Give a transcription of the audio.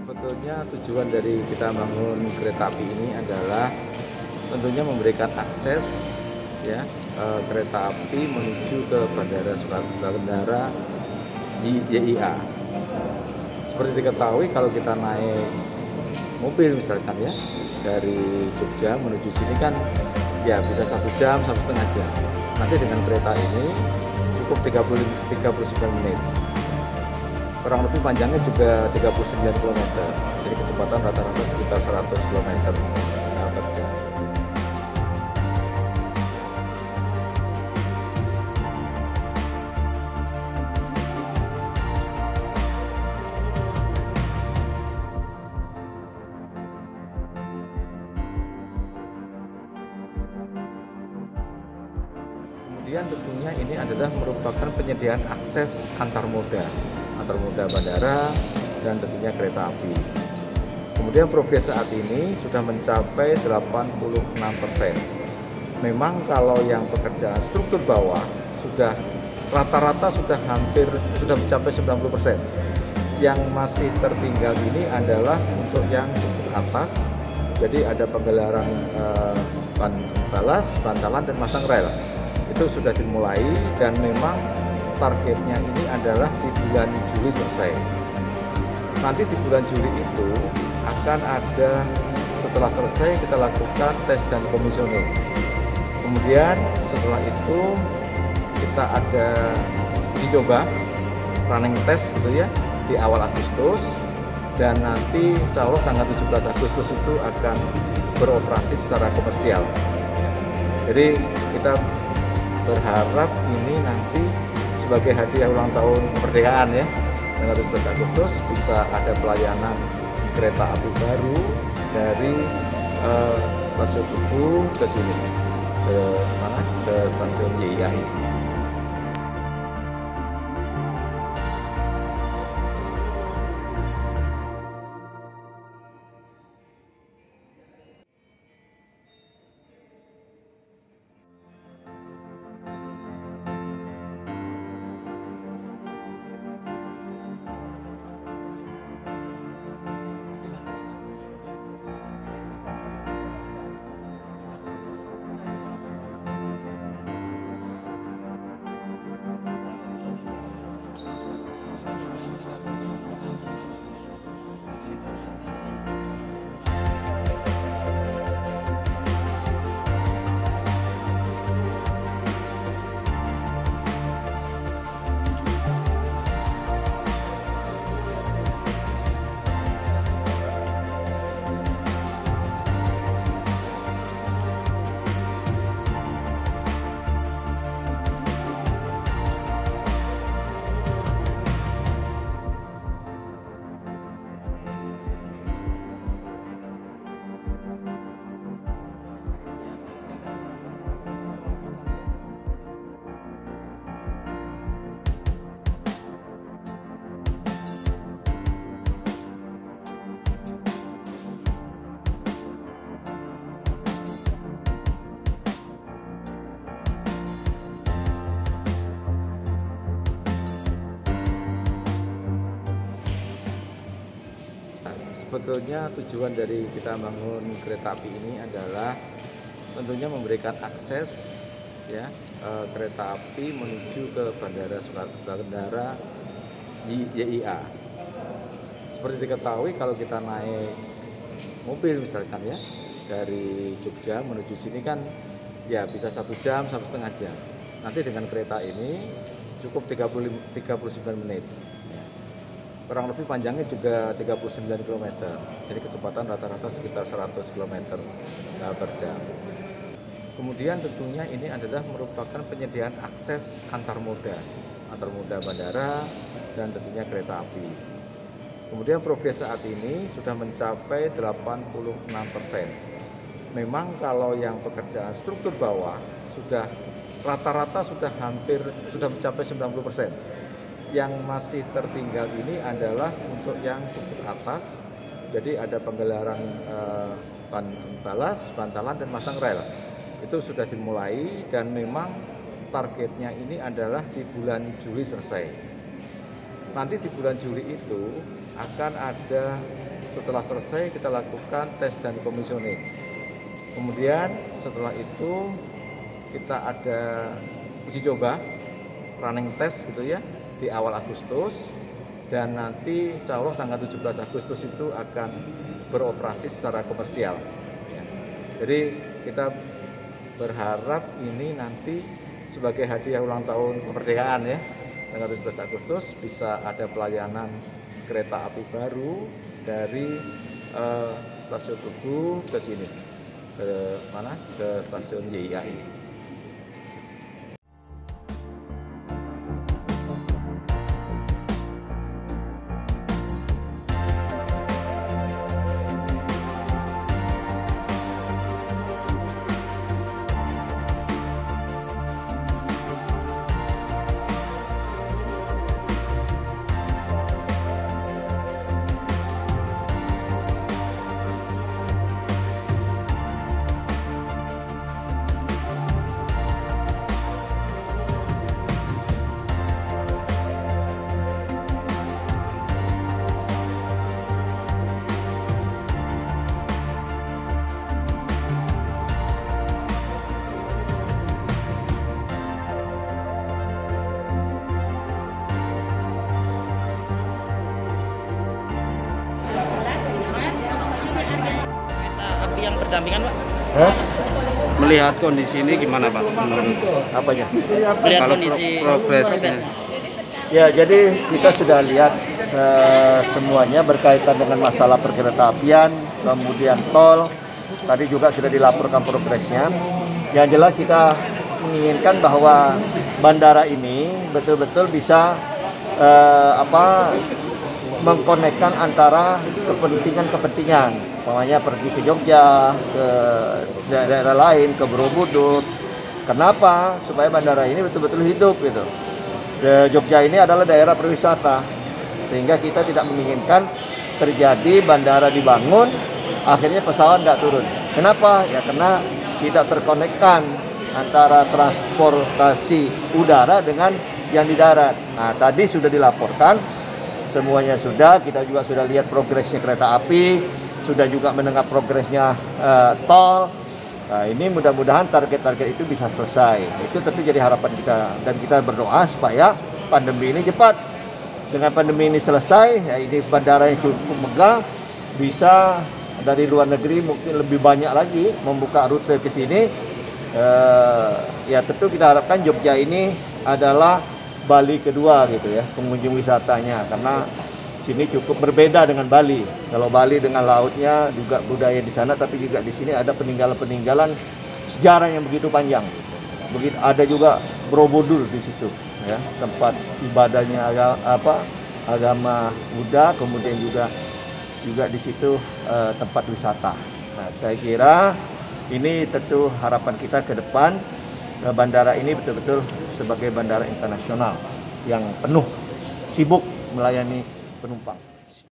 Sebetulnya tujuan dari kita bangun kereta api ini adalah tentunya memberikan akses ya kereta api menuju ke Bandara Soekarno-Hatta di YIA. Seperti diketahui kalau kita naik mobil misalkan ya dari Jogja menuju sini kan ya bisa 1 jam, 1,5 jam. Nanti dengan kereta ini cukup 39 menit. Kurang lebih panjangnya juga 39 km. Jadi kecepatan rata-rata sekitar 100 km per jam. Kemudian tentunya ini adalah merupakan penyediaan akses antar moda bandara dan tentunya kereta api. Kemudian progres saat ini sudah mencapai 86%. Memang kalau yang pekerjaan struktur bawah sudah rata-rata sudah mencapai 90%. Yang masih tertinggal ini adalah untuk yang struktur atas. Jadi ada penggelaran ban balas, bantalan dan masang rel. Itu sudah dimulai dan memang targetnya ini adalah di bulan Juli selesai. Nanti di bulan Juli itu akan ada, setelah selesai kita lakukan tes dan komisioning. Kemudian setelah itu kita ada uji coba, running test gitu ya, di awal Agustus. Dan nanti insya Allah tanggal 17 Agustus itu akan beroperasi secara komersial. Jadi kita berharap ini nanti sebagai hadiah ulang tahun kemerdekaan ya, tanggal 17 Agustus bisa ada pelayanan kereta api baru dari stasiun Tugu ke sini, ke stasiun YIA ini. Sebetulnya tujuan dari kita bangun kereta api ini adalah tentunya memberikan akses ya kereta api menuju ke Bandara Soekarno-Hatta di YIA. Seperti diketahui kalau kita naik mobil misalkan ya dari Jogja menuju sini kan ya bisa 1 jam, 1,5 jam. Nanti dengan kereta ini cukup 39 menit. Kurang lebih panjangnya juga 39 km. Jadi kecepatan rata-rata sekitar 100 km per jam. Kemudian tentunya ini adalah merupakan penyediaan akses antar moda bandara dan tentunya kereta api. Kemudian progres saat ini sudah mencapai 86%. Memang kalau yang pekerjaan struktur bawah sudah rata-rata sudah mencapai 90%. Yang masih tertinggal ini adalah untuk yang struktur atas. Jadi ada penggelaran ban balas, bantalan dan masang rel. Itu sudah dimulai dan memang targetnya ini adalah di bulan Juli selesai. Nanti di bulan Juli itu akan ada setelah selesai kita lakukan tes dan komisioning. Kemudian setelah itu kita ada uji coba, running test gitu ya, di awal Agustus, dan nanti insya Allah tanggal 17 Agustus itu akan beroperasi secara komersial. Ya. Jadi kita berharap ini nanti sebagai hadiah ulang tahun kemerdekaan ya, tanggal 17 Agustus bisa ada pelayanan kereta api baru dari stasiun Tugu ke sini, ke mana? Ke stasiun YIA ini. Yang berdampingan, Pak? Melihat kondisi ini gimana, Pak? Menurut Apanya? Melihat kalau kondisi progresnya. Ya, jadi kita sudah lihat semuanya berkaitan dengan masalah perkeretaapian, kemudian tol. Tadi juga sudah dilaporkan progresnya. Yang jelas kita menginginkan bahwa bandara ini betul-betul bisa mengkonekkan antara kepentingan-kepentingan, namanya pergi ke Jogja, ke daerah lain, ke Borobudur. Kenapa? Supaya bandara ini betul-betul hidup gitu. Jogja ini adalah daerah perwisata, sehingga kita tidak menginginkan terjadi bandara dibangun, akhirnya pesawat nggak turun. Kenapa? Ya karena tidak terkonekkan antara transportasi udara dengan yang di darat. Nah, tadi sudah dilaporkan, semuanya sudah, kita juga sudah lihat progresnya kereta api, sudah juga mendengar progresnya tol. Nah, ini mudah-mudahan target-target itu bisa selesai. Itu tentu jadi harapan kita, dan kita berdoa supaya pandemi ini cepat. Dengan pandemi ini selesai, ya ini bandara yang cukup megah, bisa dari luar negeri mungkin lebih banyak lagi membuka rute ke sini. Ya tentu kita harapkan Jogja ini adalah Bali kedua gitu ya, pengunjung wisatanya, karena sini cukup berbeda dengan Bali. Kalau Bali dengan lautnya, juga budaya di sana, tapi juga di sini ada peninggalan-peninggalan sejarah yang begitu panjang. Begitu ada juga Borobudur di situ, ya, tempat ibadahnya agama Buddha, kemudian juga di situ tempat wisata. Nah, saya kira ini tentu harapan kita ke depan, bandara ini betul-betul sebagai bandara internasional yang penuh, sibuk melayani penumpang.